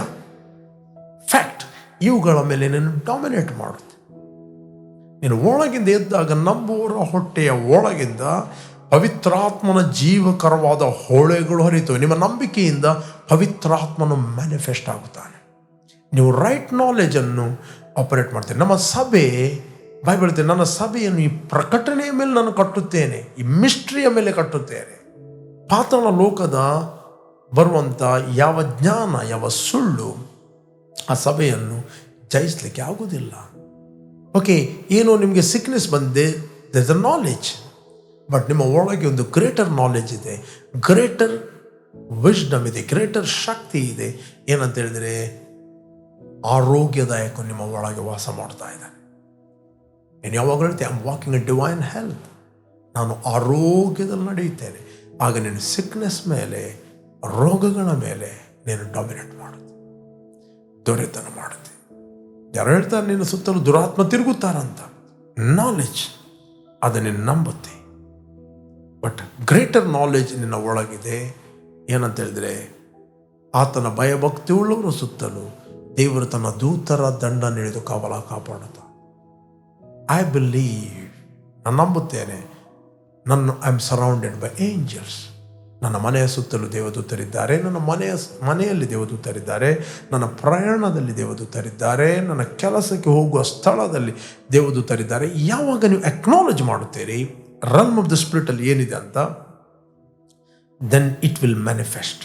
ಫ್ಯಾಕ್ಟ್, ಇವುಗಳ ಮೇಲೆ ನೀನು ಡಾಮಿನೇಟ್ ಮಾಡುತ್ತೆ. ನೀನು ಒಳಗಿಂದ ಎದ್ದಾಗ ನಂಬುವರ ಹೊಟ್ಟೆಯ ಒಳಗಿಂದ ಪವಿತ್ರಾತ್ಮನ ಜೀವಕರವಾದ ಹೊಳೆಗಳು ಹರಿತವೆ. ನಿಮ್ಮ ನಂಬಿಕೆಯಿಂದ ಪವಿತ್ರಾತ್ಮನು ಮ್ಯಾನಿಫೆಸ್ಟ್ ಆಗುತ್ತಾನೆ. ನೀವು ರೈಟ್ ನಾಲೆಜನ್ನು ಆಪರೇಟ್ ಮಾಡ್ತೀರಿ. ನಮ್ಮ ಸಭೆ, ಬೈಬಲ್ ಹೇಳ್ತೇನೆ, ನನ್ನ ಸಭೆಯನ್ನು ಈ ಪ್ರಕಟಣೆಯ ಮೇಲೆ ನಾನು ಕಟ್ಟುತ್ತೇನೆ, ಈ ಮಿಸ್ಟ್ರಿಯ ಮೇಲೆ ಕಟ್ಟುತ್ತೇನೆ. ಪಾತಾಳ ಲೋಕದ ಬರುವಂಥ ಯಾವ ಜ್ಞಾನ, ಯಾವ ಸುಳ್ಳು ಆ ಸಭೆಯನ್ನು ಜಯಿಸಲಿಕ್ಕೆ ಆಗೋದಿಲ್ಲ. ಓಕೆ, ಏನೋ ನಿಮಗೆ ಸಿಕ್ನೆಸ್ ಬಂದಿದೆ, there is a knowledge. But ನಿಮ್ಮ ಒಳಗೆ ಒಂದು ಗ್ರೇಟರ್ ನಾಲೆಜ್ ಇದೆ, ಗ್ರೇಟರ್ ವಿಜ್ಡಮ್ ಇದೆ, ಗ್ರೇಟರ್ ಶಕ್ತಿ ಇದೆ. ಏನಂತ ಹೇಳಿದರೆ ಆರೋಗ್ಯದಾಯಕ ನಿಮ್ಮ ಒಳಗೆ ವಾಸ ಮಾಡ್ತಾ ಇದ್ದಾನೆ. ನೀನು ಯಾವಾಗ ಹೇಳ್ತೀಯ I am walking in divine health, ನಾನು ಆರೋಗ್ಯದಲ್ಲಿ ನಡೆಯುತ್ತೇನೆ, ಆಗ ನೀನು ಸಿಕ್ನೆಸ್ ಮೇಲೆ, ರೋಗಗಳ ಮೇಲೆ ನೀನು ಡಾಮಿನೇಟ್ ಮಾಡುತ್ತೆ, ದೊರೆತನ ಮಾಡುತ್ತೆ. ಯಾರು ಹೇಳ್ತಾರೆ ನಿನ್ನ ಸುತ್ತಲೂ ದುರಾತ್ಮ ತಿರುಗುತ್ತಾರಂತ? ನಾಲೆಜ್ ಅದು ನೀನು ನಂಬುತ್ತೆ. ಬಟ್ ಗ್ರೇಟರ್ ನಾಲೆಜ್ ನಿನ್ನ ಒಳಗಿದೆ. ಏನಂತ ಹೇಳಿದರೆ ಆತನ ಭಯಭಕ್ತಿ ಉಳ್ಳವರು ಸುತ್ತಲೂ ದೇವರು ತನ್ನ ದೂತರ ದಂಡ ಹಿಡಿದು ಕಾಪಾಡುತ್ತ. ಐ ಬಿಲೀವ್, ನಾನು ನಂಬುತ್ತೇನೆ, I am surrounded by angels. ನನ್ನ ಮನೆಯ ಸುತ್ತಲೂ ದೇವದೂತರಿದ್ದಾರೆ, ನನ್ನ ಮನೆಯಲ್ಲಿ ದೇವದೂತರಿದ್ದಾರೆ, ನನ್ನ ಪ್ರಯಾಣದಲ್ಲಿ ದೇವದೂತರಿದ್ದಾರೆ, ನನ್ನ ಕೆಲಸಕ್ಕೆ ಹೋಗುವ ಸ್ಥಳದಲ್ಲಿ ದೇವದೂತರಿದ್ದಾರೆ. ಯಾವಾಗ ನೀವು ಅಕ್ನಾಲೇಜ್ ಮಾಡುತ್ತೀರಿ ರಲ್ಮ್ ಆಫ್ ದ ಸ್ಪಿರಿಟಲ್ಲಿ ಏನಿದೆ ಅಂತ, ದೆನ್ ಇಟ್ ವಿಲ್ ಮ್ಯಾನಿಫೆಸ್ಟ್.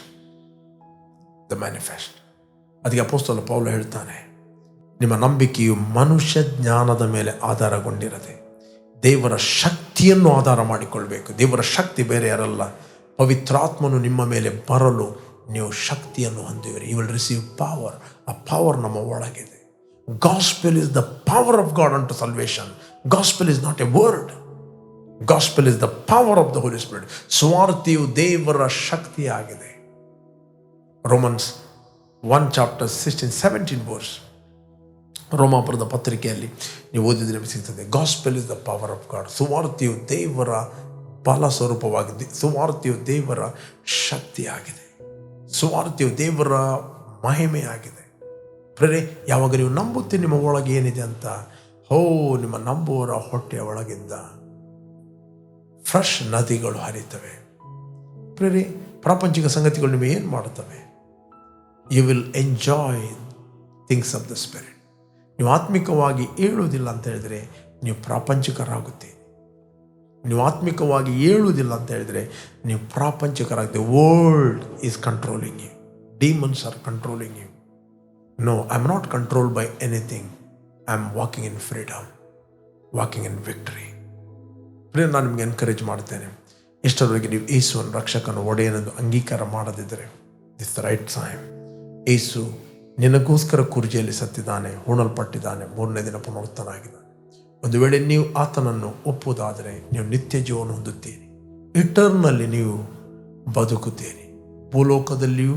ಅದಕ್ಕೆ ಅಪೊಸ್ತಲ ಪೌಲ ಹೇಳ್ತಾನೆ, ನಿಮ್ಮ ನಂಬಿಕೆಯು ಮನುಷ್ಯ ಜ್ಞಾನದ ಮೇಲೆ ಆಧಾರಗೊಂಡಿರದೆ ದೇವರ ಶಕ್ತಿಯನ್ನು ಆಧಾರ ಮಾಡಿಕೊಳ್ಬೇಕು. ದೇವರ ಶಕ್ತಿ ಬೇರೆ ಯಾರಲ್ಲ, ಪವಿತ್ರಾತ್ಮನು ನಿಮ್ಮ ಮೇಲೆ ಬರಲು ನೀವು ಶಕ್ತಿಯನ್ನು ಹೊಂದಿವಿರಿ. You will receive power. ಆ ಪವರ್ ನಮ್ಮ ಒಳಗಿದೆ. Gospel is the power of God unto salvation. Gospel is not a word, gospel is the power of the Holy Spirit. ಸ್ವಾರ್ಥಿಯು ದೇವರ ಶಕ್ತಿಯಾಗಿದೆ. ರೋಮನ್ಸ್ 1:16-17 ರೋಮಾಪುರದ ಪತ್ರಿಕೆಯಲ್ಲಿ ನೀವು ಓದಿದ್ರೆ ನಿಮಗೆ ಸಿಗ್ತದೆ. Gospel is the power of God. ಸುವಾರ್ತೆಯು ದೇವರ ಫಲ ಸ್ವರೂಪವಾಗಿದೆ. ಸುವಾರ್ತೆಯು ದೇವರ ಶಕ್ತಿಯಾಗಿದೆ. ಸುವಾರ್ತೆಯು ದೇವರ ಮಹಿಮೆಯಾಗಿದೆ. ಪ್ರೇರೆ, ಯಾವಾಗ ನೀವು ನಂಬುತ್ತೀರಿ ನಿಮ್ಮ ಒಳಗೆ ಏನಿದೆ ಅಂತ, ನಿಮ್ಮ ನಂಬುವರ ಹೊಟ್ಟೆಯ ಒಳಗಿಂದ ಫ್ರೆಶ್ ನದಿಗಳು ಹರಿತವೆ. ಪ್ರೇರೆ, ಪ್ರಾಪಂಚಿಕ ಸಂಗತಿಗಳು ನಿಮಗೆ ಏನು ಮಾಡುತ್ತವೆ? You will enjoy things of the spirit. ನೀವು ಆತ್ಮಿಕವಾಗಿ ಏಳುವುದಿಲ್ಲ ಅಂತ ಹೇಳಿದರೆ ನೀವು ಪ್ರಾಪಂಚಿಕರಾಗುತ್ತೀರಿ. ನೀವು ಆತ್ಮಿಕವಾಗಿ ಏಳುವುದಿಲ್ಲ ಅಂತ ಹೇಳಿದರೆ ನೀವು ಪ್ರಾಪಂಚಿಕರಾಗ್ತೀವಿ. World is controlling you. Demons are controlling you. No, I am not controlled by anything. I am walking in freedom, walking in victory. Prayer, ನಾನು ನಿಮಗೆ ಎನ್ಕರೇಜ್ ಮಾಡ್ತೇನೆ, ಇಷ್ಟರವರೆಗೆ ನೀವು ಯೇಸುವನ್ನು ರಕ್ಷಕನ ಒಡೆಯನೆಂದು ಅಂಗೀಕಾರ ಮಾಡದಿದ್ದರೆ ದಿಸ್ ದ ರೈಟ್ ಟೈಮ್. ಯೇಸು ನಿನಗೋಸ್ಕರ ಕುರ್ಜಿಯಲ್ಲಿ ಸತ್ತಿದ್ದಾನೆ, ಹೂಣಲ್ಪಟ್ಟಿದ್ದಾನೆ, 3ನೇ ದಿನ ಪುನರುತ್ಥಾನಾಗಿದ್ದಾನೆ. ಒಂದು ವೇಳೆ ನೀವು ಆತನನ್ನು ಒಪ್ಪುವುದಾದರೆ ನೀವು ನಿತ್ಯ ಜೀವನ ಹೊಂದುತ್ತೀರಿ. ಇಟರ್ನಲ್ಲಿ ನೀವು ಬದುಕುತ್ತೀರಿ. ಭೂಲೋಕದಲ್ಲಿಯೂ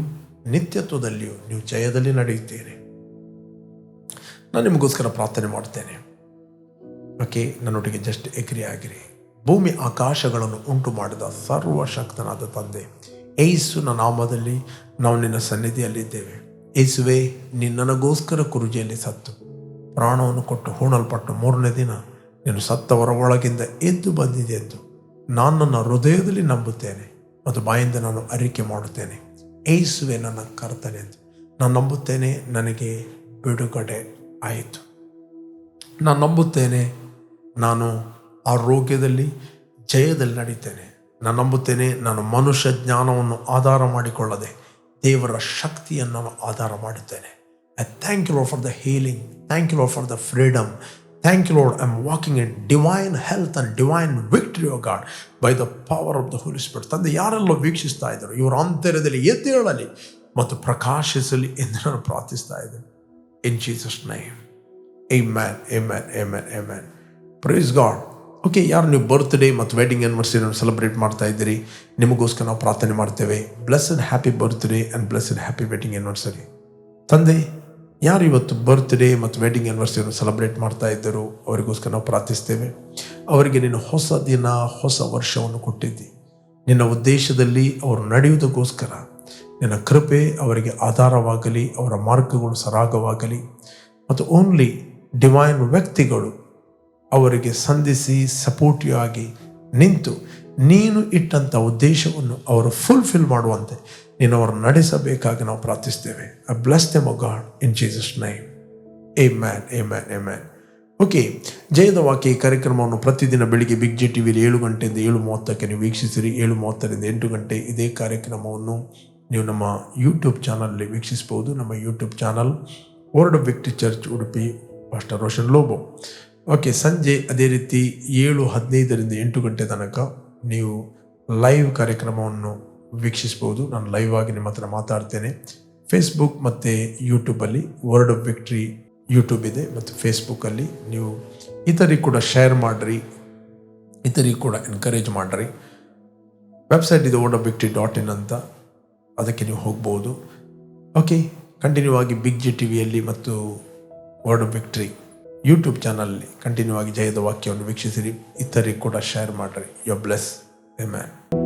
ನಿತ್ಯತ್ವದಲ್ಲಿಯೂ ನೀವು ಜಯದಲ್ಲಿ ನಡೆಯುತ್ತೀರಿ. ನಾನು ನಿಮಗೋಸ್ಕರ ಪ್ರಾರ್ಥನೆ ಮಾಡ್ತೇನೆ. ಓಕೆ, ನನ್ನೊಟ್ಟಿಗೆ ಜಸ್ಟ್ ಎಗ್ರಿ ಆಗಿರಿ. ಭೂಮಿ ಆಕಾಶಗಳನ್ನು ಉಂಟು ಮಾಡಿದ ಸರ್ವಶಕ್ತನಾದ ತಂದೆ, ಯೇಸುವಿನ ನಾಮದಲ್ಲಿ ನಾವು ನಿನ್ನ ಸನ್ನಿಧಿಯಲ್ಲಿದ್ದೇವೆ. ಯೇಸುವೆ, ನೀನು ನನಗೋಸ್ಕರ ಕುರುಜಿಯಲ್ಲಿ ಸತ್ತು ಪ್ರಾಣವನ್ನು ಕೊಟ್ಟು ಹೂಣಲ್ಪಟ್ಟು 3ನೇ ದಿನ ನೀನು ಸತ್ತವರ ಒಳಗಿಂದ ಎದ್ದು ಬಂದಿದೆ ಎಂದು ನಾನು ನನ್ನ ಹೃದಯದಲ್ಲಿ ನಂಬುತ್ತೇನೆ ಮತ್ತು ಬಾಯಿಂದ ನಾನು ಅರಿಕೆ ಮಾಡುತ್ತೇನೆ. ಯೇಸುವೆ ನನ್ನ ಕರ್ತನೆ ಎಂದು ನಾನು ನಂಬುತ್ತೇನೆ. ನನಗೆ ಬಿಡುಗಡೆ ಆಯಿತು. ನಾನು ನಂಬುತ್ತೇನೆ, ನಾನು ಆರೋಗ್ಯದಲ್ಲಿ ಜಯದಲ್ಲಿ ನಡೀತೇನೆ. ನಾನು ನಂಬುತ್ತೇನೆ, ನಾನು ಮನುಷ್ಯ ಜ್ಞಾನವನ್ನು ಆಧಾರ ಮಾಡಿಕೊಳ್ಳದೆ ದೇವರ ಶಕ್ತಿಯನ್ನು ನಾನು ಆಧಾರ ಮಾಡುತ್ತೇನೆ. I thank you Lord for the healing. Thank you Lord for the freedom. Thank you Lord, I am walking in divine health and divine victory of God by the power of the Holy Spirit. ತಂದೆ, ಯಾರೆಲ್ಲ ವೀಕ್ಷಿಸ್ತಾ ಇದ್ದರು ಇವರ ಅಂತರ್ಯದಲ್ಲಿ ಎದ್ದೇಳಲಿ ಮತ್ತು ಪ್ರಕಾಶಿಸಲಿ ಎಂದು ನಾನು ಪ್ರಾರ್ಥಿಸ್ತಾ ಇದ್ದೇನೆ. ಇನ್ Jesus name, amen, amen, amen, amen. Praise God. Okay, ಯಾರು ನೀವು ಬರ್ತ್ಡೇ ಮತ್ತು ವೆಡ್ಡಿಂಗ್ ಆ್ಯನಿವರ್ಸರಿಯನ್ನು ಸೆಲೆಬ್ರೇಟ್ ಮಾಡ್ತಾ ಇದ್ದೀರಿ, ನಿಮಗೋಸ್ಕರ ನಾವು ಪ್ರಾರ್ಥನೆ ಮಾಡ್ತೇವೆ. Blessed happy birthday and blessed happy wedding anniversary. ತಂದೆ, ಯಾರು ಇವತ್ತು ಬರ್ತ್ಡೇ ಮತ್ತು ವೆಡ್ಡಿಂಗ್ ಆ್ಯನಿವರ್ಸರಿಯನ್ನು ಸೆಲೆಬ್ರೇಟ್ ಮಾಡ್ತಾ ಇದ್ದರು ಅವರಿಗೋಸ್ಕರ ನಾವು ಪ್ರಾರ್ಥಿಸ್ತೇವೆ. ಅವರಿಗೆ ನೀನು ಹೊಸ ದಿನ, ಹೊಸ ವರ್ಷವನ್ನು ಕೊಟ್ಟಿದ್ದಿ. ನಿನ್ನ ಉದ್ದೇಶದಲ್ಲಿ ಅವರು ನಡೆಯುವುದಕ್ಕೋಸ್ಕರ ನಿನ್ನ ಕೃಪೆ ಅವರಿಗೆ ಆಧಾರವಾಗಲಿ, ಅವರ ಮಾರ್ಗಗಳು ಸರಾಗವಾಗಲಿ ಮತ್ತು ಓನ್ಲಿ ಡಿವೈನ್ ವ್ಯಕ್ತಿಗಳು ಅವರಿಗೆ ಸಂಧಿಸಿ ಸಪೋರ್ಟಿವ್ ಆಗಿ ನಿಂತು ನೀನು ಇಟ್ಟಂಥ ಉದ್ದೇಶವನ್ನು ಅವರು ಫುಲ್ಫಿಲ್ ಮಾಡುವಂತೆ ನೀನು ಅವರನ್ನು ನಡೆಸಬೇಕಾಗಿ ನಾವು ಪ್ರಾರ್ಥಿಸ್ತೇವೆ. I bless them O God in Jesus name, amen, amen, amen. Okay, ಜಯದ ವಾಕ್ಯ ಈ ಕಾರ್ಯಕ್ರಮವನ್ನು ಪ್ರತಿದಿನ ಬೆಳಿಗ್ಗೆ ಬಿಗ್ ಜೆ ಟಿವಿಯಲ್ಲಿ 7 ಗಂಟೆಯಿಂದ 7:30ಕ್ಕೆ ನೀವು ವೀಕ್ಷಿಸಿರಿ. 7:30ರಿಂದ 8 ಗಂಟೆ ಇದೇ ಕಾರ್ಯಕ್ರಮವನ್ನು ನೀವು ನಮ್ಮ ಯೂಟ್ಯೂಬ್ ಚಾನಲಲ್ಲಿ ವೀಕ್ಷಿಸ್ಬೋದು. ನಮ್ಮ YouTube channel word of victory church Udupi, pastor Roshan Lobo. Okay, ಸಂಜೆ ಅದೇ ರೀತಿ 7:15ರಿಂದ 8 ಗಂಟೆ ತನಕ ನೀವು ಲೈವ್ ಕಾರ್ಯಕ್ರಮವನ್ನು ವೀಕ್ಷಿಸ್ಬೋದು. ನಾನು ಲೈವ್ ಆಗಿ ನಿಮ್ಮ ಹತ್ರ ಮಾತಾಡ್ತೇನೆ. ಫೇಸ್ಬುಕ್ ಮತ್ತು ಯೂಟ್ಯೂಬಲ್ಲಿ ವರ್ಡ್ ಆಫ್ ವಿಕ್ಟ್ರಿ ಯೂಟ್ಯೂಬ್ ಇದೆ, ಮತ್ತು ಫೇಸ್ಬುಕ್ಕಲ್ಲಿ ನೀವು ಇತರಿಗೆ ಕೂಡ ಶೇರ್ ಮಾಡಿರಿ, ಇತರಿಗೆ ಕೂಡ ಎನ್ಕರೇಜ್ ಮಾಡಿರಿ. ವೆಬ್ಸೈಟ್ ಇದೆ wordofvictory.in ಅಂತ, ಅದಕ್ಕೆ ನೀವು ಹೋಗ್ಬೋದು. ಓಕೆ, ಕಂಟಿನ್ಯೂ ಆಗಿ ಬಿಗ್ ಜಿ ಟಿವಿಯಲ್ಲಿ ಮತ್ತು ವರ್ಡ್ ಆಫ್ ವಿಕ್ಟ್ರಿ ಯೂಟ್ಯೂಬ್ ಚಾನಲಲ್ಲಿ ಕಂಟಿನ್ಯೂ ಆಗಿ ಜಯದ ವಾಕ್ಯವನ್ನು ವೀಕ್ಷಿಸಿರಿ, ಇತರಿಗೆ ಕೂಡ ಶೇರ್ ಮಾಡಿರಿ. You bless. ಆಮೆನ್.